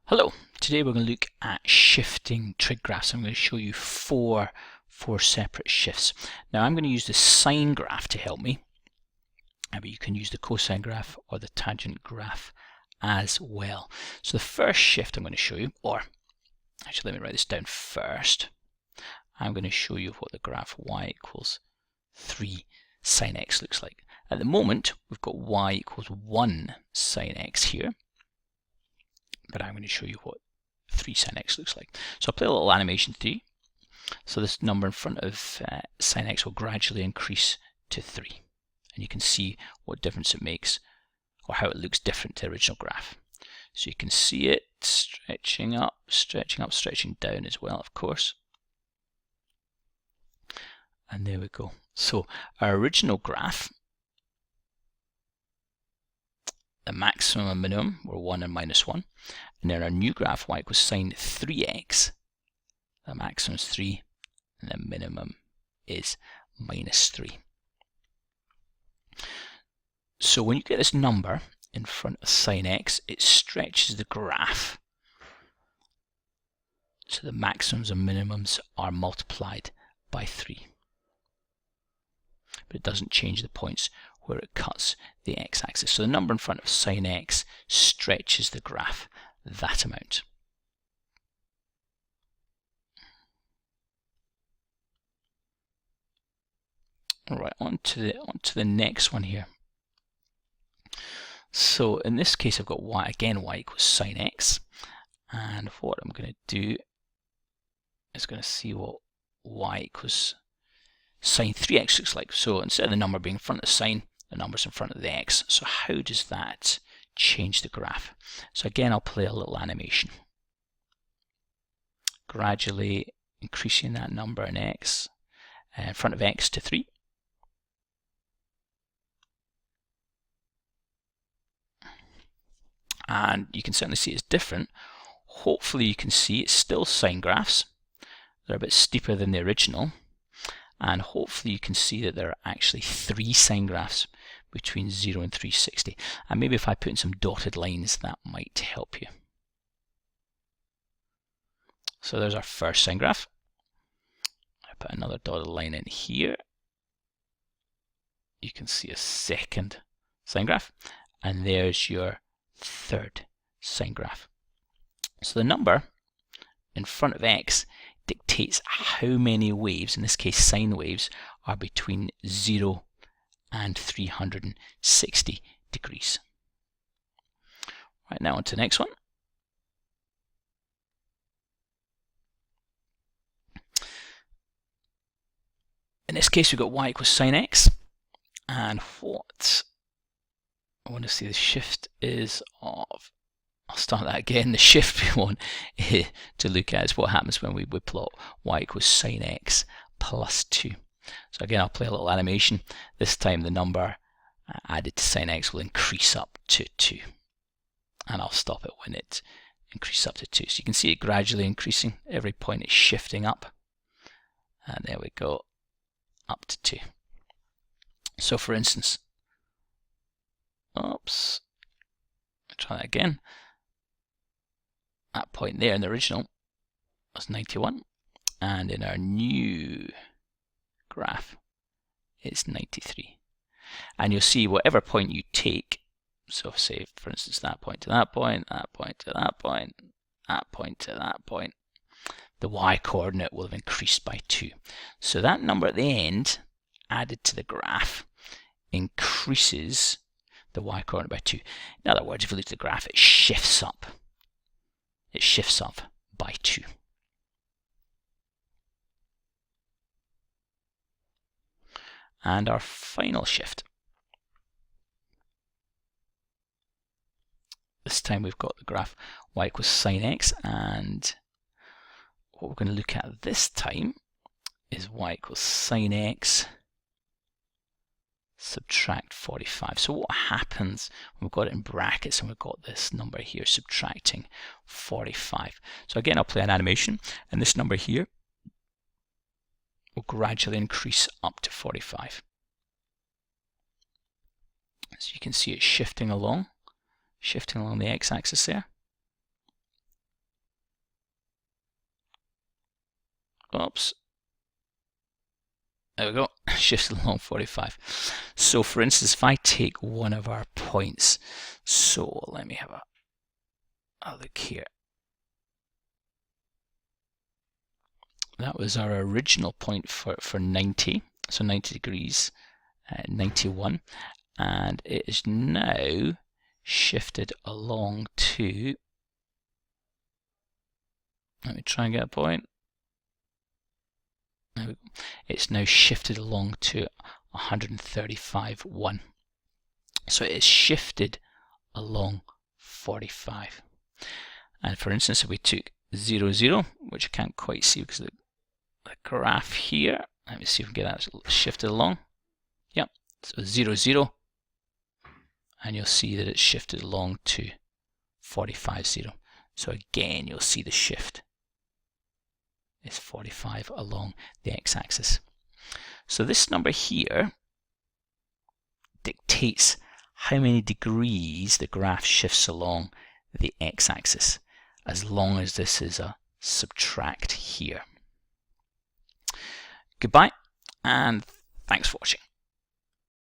Hello, today we're going to look at shifting trig graphs. I'm going to show you four separate shifts. Now I'm going to use the sine graph to help me, but you can use the cosine graph or the tangent graph as well. So the first shift I'm going to show you, or actually let me write this down first. I'm going to show you what the graph y equals 3 sine x looks like. At the moment we've got y equals 1 sine x here, but I'm going to show you what 3 sine x looks like. So I'll play a little animation to you. So this number in front of sine x will gradually increase to 3. And you can see what difference it makes, or how it looks different to the original graph. So you can see it stretching up, stretching down as well, of course. And there we go. So our original graph, the maximum and minimum were 1 and minus 1. And then our new graph, y equals sine 3x. The maximum is 3, and the minimum is minus 3. So when you get this number in front of sine x, it stretches the graph. So the maximums and minimums are multiplied by 3. But it doesn't change the points where it cuts the x-axis. So the number in front of sine x stretches the graph that amount. Alright, on to the next one here. So in this case I've got y equals sine x, and what I'm going to do is going to see what y equals sine 3x looks like. So instead of the number being in front of the sine, the number's in front of the x. So how does that change the graph? So again, I'll play a little animation. Gradually increasing that number in x, in front of x to 3. And you can certainly see it's different. Hopefully you can see it's still sine graphs. They're a bit steeper than the original. And hopefully you can see that there are actually 3 sine graphs between 0 and 360. And maybe if I put in some dotted lines, that might help you. So there's our first sine graph. I put another dotted line in here. You can see a second sine graph. And there's your third sine graph. So the number in front of x dictates how many waves, in this case sine waves, are between 0 and 360 degrees. Right, now on to the next one. In this case we've got y equals sine x, and what I want to see the shift is of, I'll start that again, the shift we want to look at is what happens when we plot y equals sine x plus 2. So again, I'll play a little animation. This time the number added to sine x will increase up to 2. And I'll stop it when it increases up to 2. So you can see it gradually increasing. Every point is shifting up. And there we go, up to 2. So for instance, oops, I'll try that again. That point there in the original was 91, and in our new graph it's 93. And you'll see whatever point you take, so say for instance that point to that point, that point to that point, that point to that point, the y coordinate will have increased by 2. So that number at the end added to the graph increases the y coordinate by 2. In other words, if you look at the graph, it shifts up. It shifts up by 2. And our final shift. This time we've got the graph y equals sine x, and what we're going to look at this time is y equals sine x subtract 45. So what happens when we've got it in brackets and we've got this number here subtracting 45? So again, I'll play an animation, and this number here will gradually increase up to 45. So you can see it shifting along the x-axis there. Oops. There we go, shifts along 45. So for instance, if I take one of our points, so let me have a look here. That was our original point for 90, so 90 degrees, 91, and it is now shifted along to, let me try and get a point. There we go. It's now shifted along to 135.1. So it is shifted along 45. And for instance, if we took 0, 0, which I can't quite see because of the graph here, let me see if we can get that shifted along. Yep, so 0, 0, and you'll see that it's shifted along to 45, 0. So again, you'll see the shift is 45 along the x-axis. So this number here dictates how many degrees the graph shifts along the x-axis, as long as this is a subtract here. Goodbye, and thanks for watching.